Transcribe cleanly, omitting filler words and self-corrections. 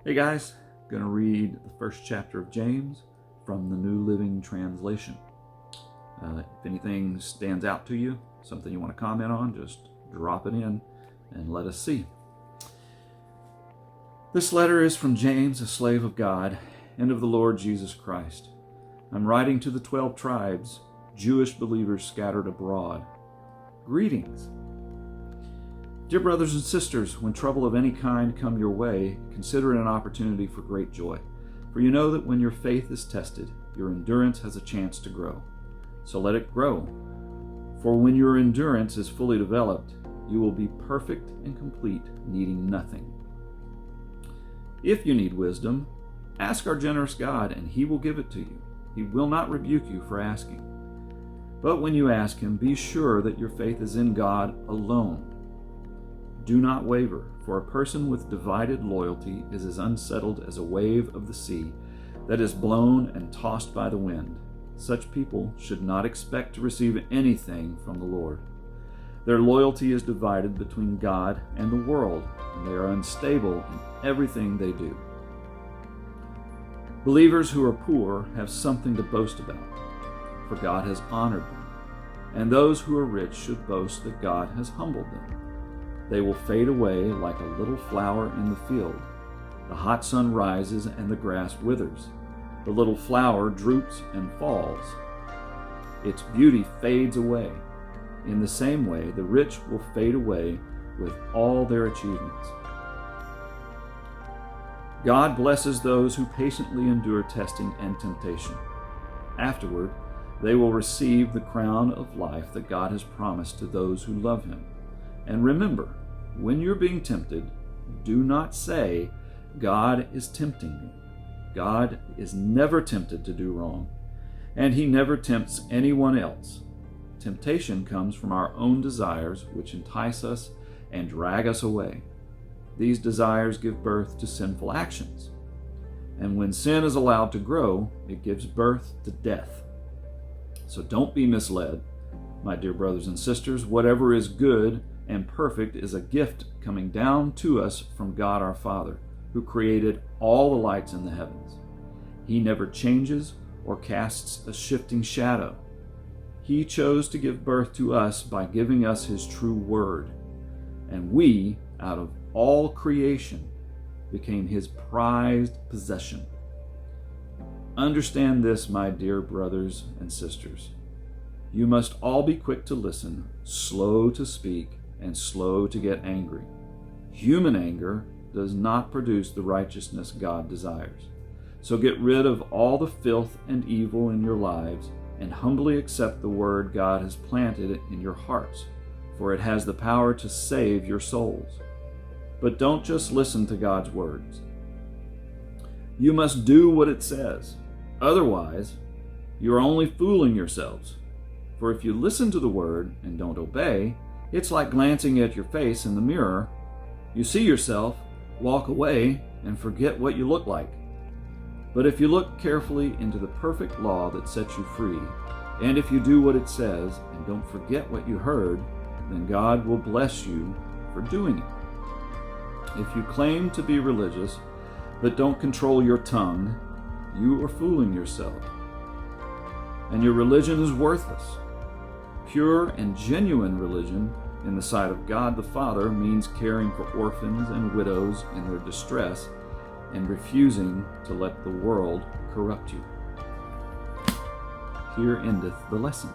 Hey guys, going to read the first chapter of James from the New Living Translation. If anything stands out to you, something you want to comment on, just drop it in and let us see. This letter is from James, a slave of God and of the Lord Jesus Christ. I'm writing to the 12 tribes, Jewish believers scattered abroad. Greetings. Dear brothers and sisters, when trouble of any kind come your way, consider it an opportunity for great joy. For you know that when your faith is tested, your endurance has a chance to grow. So let it grow. For when your endurance is fully developed, you will be perfect and complete, needing nothing. If you need wisdom, ask our generous God, and He will give it to you. He will not rebuke you for asking. But when you ask Him, be sure that your faith is in God alone. Do not waver, for a person with divided loyalty is as unsettled as a wave of the sea that is blown and tossed by the wind. Such people should not expect to receive anything from the Lord. Their loyalty is divided between God and the world, and they are unstable in everything they do. Believers who are poor have something to boast about, for God has honored them, and those who are rich should boast that God has humbled them. They will fade away like a little flower in the field. The hot sun rises and the grass withers. The little flower droops and falls. Its beauty fades away. In the same way, the rich will fade away with all their achievements. God blesses those who patiently endure testing and temptation. Afterward, they will receive the crown of life that God has promised to those who love Him. And remember, when you're being tempted, do not say, God is tempting me. God is never tempted to do wrong, and He never tempts anyone else. Temptation comes from our own desires, which entice us and drag us away. These desires give birth to sinful actions. And when sin is allowed to grow, it gives birth to death. So don't be misled, my dear brothers and sisters. Whatever is good and perfect is a gift coming down to us from God our Father, who created all the lights in the heavens. He never changes or casts a shifting shadow. He chose to give birth to us by giving us His true word, and we, out of all creation, became His prized possession. Understand this, my dear brothers and sisters. You must all be quick to listen, slow to speak, and slow to get angry. Human anger does not produce the righteousness God desires. So get rid of all the filth and evil in your lives and humbly accept the word God has planted in your hearts, for it has the power to save your souls. But don't just listen to God's words. You must do what it says. Otherwise, you are only fooling yourselves. For if you listen to the word and don't obey, it's like glancing at your face in the mirror. You see yourself, walk away, and forget what you look like. But if you look carefully into the perfect law that sets you free, and if you do what it says and don't forget what you heard, then God will bless you for doing it. If you claim to be religious, but don't control your tongue, you are fooling yourself, and your religion is worthless. Pure and genuine religion in the sight of God the Father means caring for orphans and widows in their distress and refusing to let the world corrupt you. Here endeth the lesson.